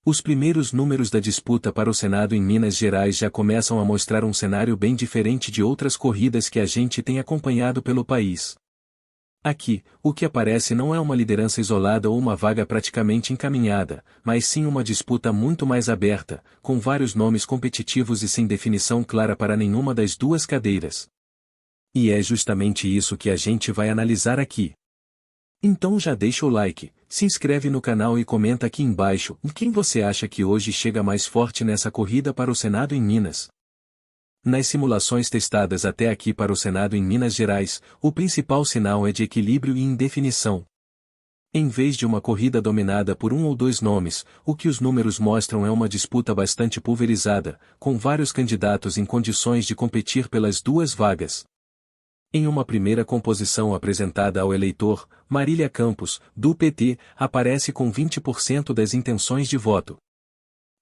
Os primeiros números da disputa para o Senado em Minas Gerais já começam a mostrar um cenário bem diferente de outras corridas que a gente tem acompanhado pelo país. Aqui, o que aparece não é uma liderança isolada ou uma vaga praticamente encaminhada, mas sim uma disputa muito mais aberta, com vários nomes competitivos e sem definição clara para nenhuma das duas cadeiras. E é justamente isso que a gente vai analisar aqui. Então já deixa o like, se inscreve no canal e comenta aqui embaixo quem você acha que hoje chega mais forte nessa corrida para o Senado em Minas. Nas simulações testadas até aqui para o Senado em Minas Gerais, o principal sinal é de equilíbrio e indefinição. Em vez de uma corrida dominada por um ou dois nomes, o que os números mostram é uma disputa bastante pulverizada, com vários candidatos em condições de competir pelas duas vagas. Em uma primeira composição apresentada ao eleitor, Marília Campos, do PT, aparece com 20% das intenções de voto.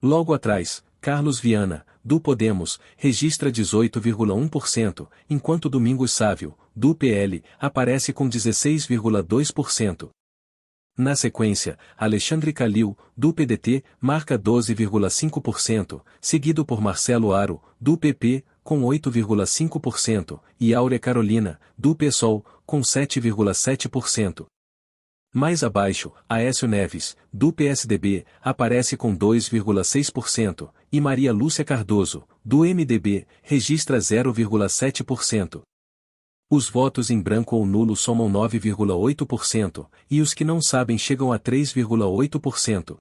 Logo atrás, Carlos Viana, do Podemos, registra 18,1%, enquanto Domingos Sávio, do PL, aparece com 16,2%. Na sequência, Alexandre Calil, do PDT, marca 12,5%, seguido por Marcelo Aro, do PP, com 8,5%, e Áurea Carolina, do PSOL, com 7,7%. Mais abaixo, Aécio Neves, do PSDB, aparece com 2,6%, e Maria Lúcia Cardoso, do MDB, registra 0,7%. Os votos em branco ou nulo somam 9,8%, e os que não sabem chegam a 3,8%.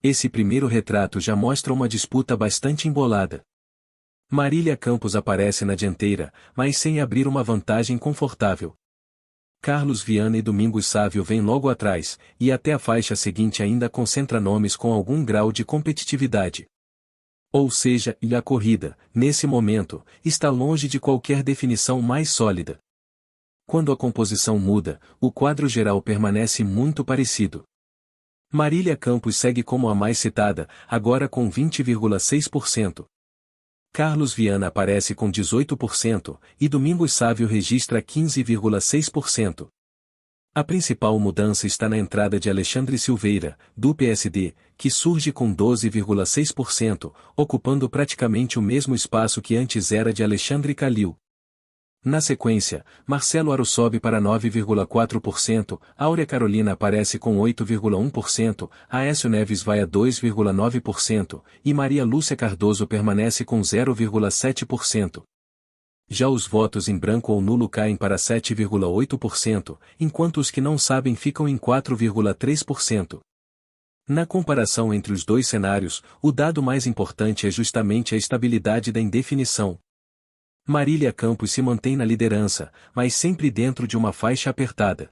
Esse primeiro retrato já mostra uma disputa bastante embolada. Marília Campos aparece na dianteira, mas sem abrir uma vantagem confortável. Carlos Viana e Domingos Sávio vêm logo atrás, e até a faixa seguinte ainda concentra nomes com algum grau de competitividade. Ou seja, a corrida, nesse momento, está longe de qualquer definição mais sólida. Quando a composição muda, o quadro geral permanece muito parecido. Marília Campos segue como a mais citada, agora com 20,6%. Carlos Viana aparece com 18%, e Domingos Sávio registra 15,6%. A principal mudança está na entrada de Alexandre Silveira, do PSD, que surge com 12,6%, ocupando praticamente o mesmo espaço que antes era de Alexandre Calil. Na sequência, Marcelo Aro sobe para 9,4%, Áurea Carolina aparece com 8,1%, Aécio Neves vai a 2,9%, e Maria Lúcia Cardoso permanece com 0,7%. Já os votos em branco ou nulo caem para 7,8%, enquanto os que não sabem ficam em 4,3%. Na comparação entre os dois cenários, o dado mais importante é justamente a estabilidade da indefinição. Marília Campos se mantém na liderança, mas sempre dentro de uma faixa apertada.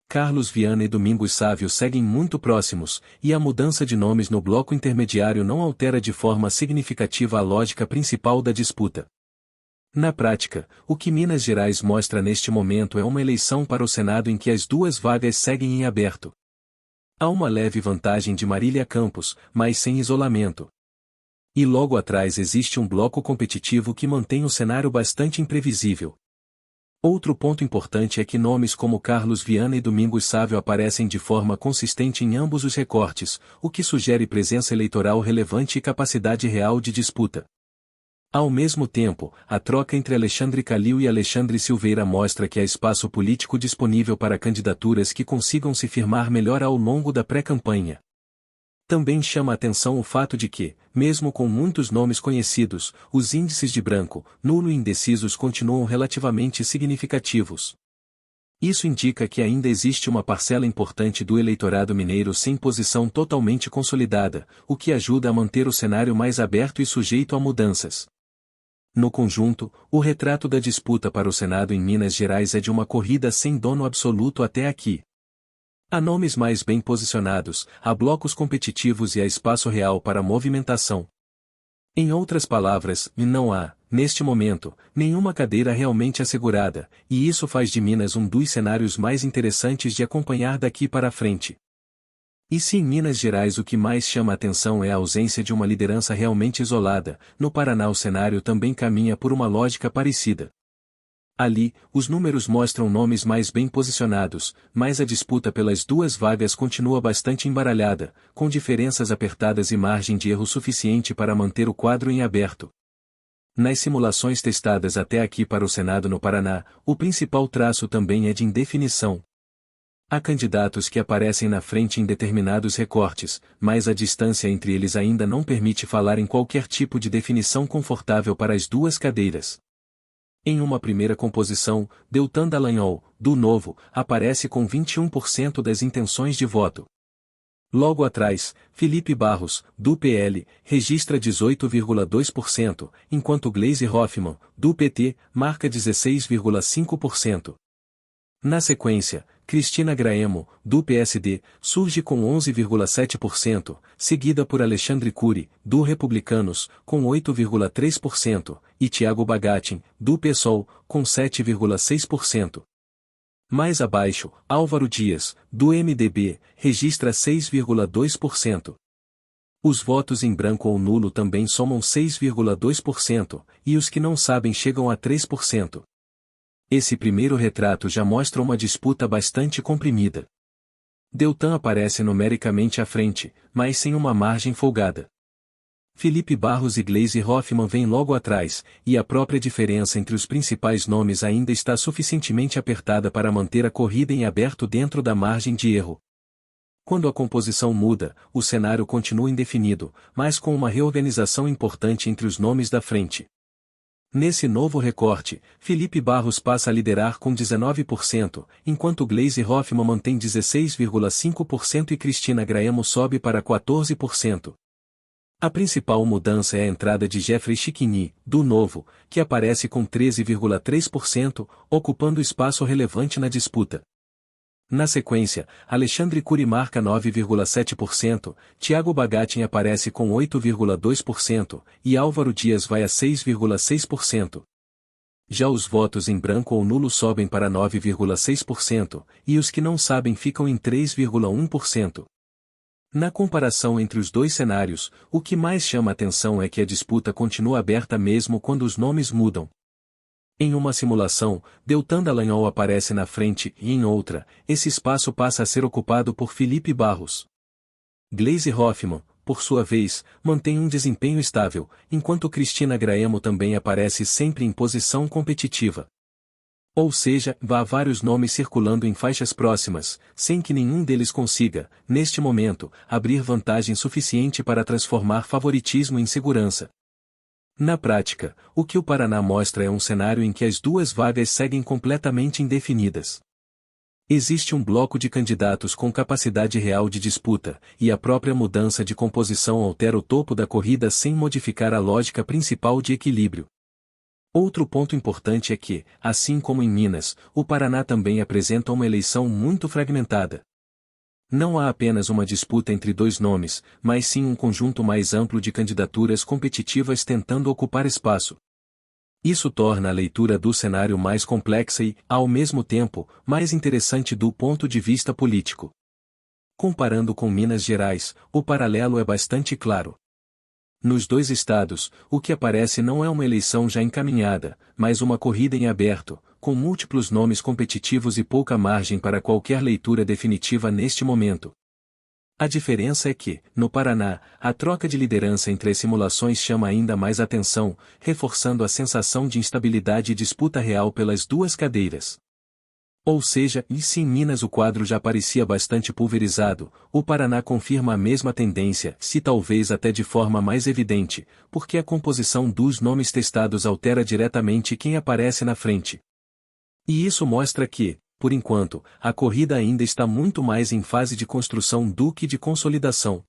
Carlos Viana e Domingos Sávio seguem muito próximos, e a mudança de nomes no bloco intermediário não altera de forma significativa a lógica principal da disputa. Na prática, o que Minas Gerais mostra neste momento é uma eleição para o Senado em que as duas vagas seguem em aberto. Há uma leve vantagem de Marília Campos, mas sem isolamento. E logo atrás existe um bloco competitivo que mantém o cenário bastante imprevisível. Outro ponto importante é que nomes como Carlos Viana e Domingos Sávio aparecem de forma consistente em ambos os recortes, o que sugere presença eleitoral relevante e capacidade real de disputa. Ao mesmo tempo, a troca entre Alexandre Calil e Alexandre Silveira mostra que há espaço político disponível para candidaturas que consigam se firmar melhor ao longo da pré-campanha. Também chama a atenção o fato de que, mesmo com muitos nomes conhecidos, os índices de branco, nulo e indecisos continuam relativamente significativos. Isso indica que ainda existe uma parcela importante do eleitorado mineiro sem posição totalmente consolidada, o que ajuda a manter o cenário mais aberto e sujeito a mudanças. No conjunto, o retrato da disputa para o Senado em Minas Gerais é de uma corrida sem dono absoluto até aqui. Há nomes mais bem posicionados, há blocos competitivos e há espaço real para movimentação. Em outras palavras, não há, neste momento, nenhuma cadeira realmente assegurada, e isso faz de Minas um dos cenários mais interessantes de acompanhar daqui para frente. E se em Minas Gerais o que mais chama a atenção é a ausência de uma liderança realmente isolada, no Paraná o cenário também caminha por uma lógica parecida. Ali, os números mostram nomes mais bem posicionados, mas a disputa pelas duas vagas continua bastante embaralhada, com diferenças apertadas e margem de erro suficiente para manter o quadro em aberto. Nas simulações testadas até aqui para o Senado no Paraná, o principal traço também é de indefinição. Há candidatos que aparecem na frente em determinados recortes, mas a distância entre eles ainda não permite falar em qualquer tipo de definição confortável para as duas cadeiras. Em uma primeira composição, Deltan Dallagnol, do Novo, aparece com 21% das intenções de voto. Logo atrás, Felipe Barros, do PL, registra 18,2%, enquanto Gleisi Hoffmann, do PT, marca 16,5%. Na sequência, Cristina Graemo, do PSD, surge com 11,7%, seguida por Alexandre Cury, do Republicanos, com 8,3%, e Thiago Bagatin, do PSOL, com 7,6%. Mais abaixo, Álvaro Dias, do MDB, registra 6,2%. Os votos em branco ou nulo também somam 6,2%, e os que não sabem chegam a 3%. Esse primeiro retrato já mostra uma disputa bastante comprimida. Deltan aparece numericamente à frente, mas sem uma margem folgada. Felipe Barros e Gleisi Hoffmann vêm logo atrás, e a própria diferença entre os principais nomes ainda está suficientemente apertada para manter a corrida em aberto dentro da margem de erro. Quando a composição muda, o cenário continua indefinido, mas com uma reorganização importante entre os nomes da frente. Nesse novo recorte, Felipe Barros passa a liderar com 19%, enquanto Gleisi Hoffmann mantém 16,5% e Cristina Graemo sobe para 14%. A principal mudança é a entrada de Jeffrey Chiquini, do Novo, que aparece com 13,3%, ocupando espaço relevante na disputa. Na sequência, Alexandre Cury marca 9,7%, Thiago Bagatin aparece com 8,2% e Álvaro Dias vai a 6,6%. Já os votos em branco ou nulo sobem para 9,6% e os que não sabem ficam em 3,1%. Na comparação entre os dois cenários, o que mais chama atenção é que a disputa continua aberta mesmo quando os nomes mudam. Em uma simulação, Deltan Dallagnol aparece na frente e em outra, esse espaço passa a ser ocupado por Felipe Barros. Gleisi Hoffmann, por sua vez, mantém um desempenho estável, enquanto Cristina Graemo também aparece sempre em posição competitiva. Ou seja, há vários nomes circulando em faixas próximas, sem que nenhum deles consiga, neste momento, abrir vantagem suficiente para transformar favoritismo em segurança. Na prática, o que o Paraná mostra é um cenário em que as duas vagas seguem completamente indefinidas. Existe um bloco de candidatos com capacidade real de disputa, e a própria mudança de composição altera o topo da corrida sem modificar a lógica principal de equilíbrio. Outro ponto importante é que, assim como em Minas, o Paraná também apresenta uma eleição muito fragmentada. Não há apenas uma disputa entre dois nomes, mas sim um conjunto mais amplo de candidaturas competitivas tentando ocupar espaço. Isso torna a leitura do cenário mais complexa e, ao mesmo tempo, mais interessante do ponto de vista político. Comparando com Minas Gerais, o paralelo é bastante claro. Nos dois estados, o que aparece não é uma eleição já encaminhada, mas uma corrida em aberto, com múltiplos nomes competitivos e pouca margem para qualquer leitura definitiva neste momento. A diferença é que, no Paraná, a troca de liderança entre as simulações chama ainda mais atenção, reforçando a sensação de instabilidade e disputa real pelas duas cadeiras. Ou seja, e se em Minas o quadro já parecia bastante pulverizado, o Paraná confirma a mesma tendência, se talvez até de forma mais evidente, porque a composição dos nomes testados altera diretamente quem aparece na frente. E isso mostra que, por enquanto, a corrida ainda está muito mais em fase de construção do que de consolidação.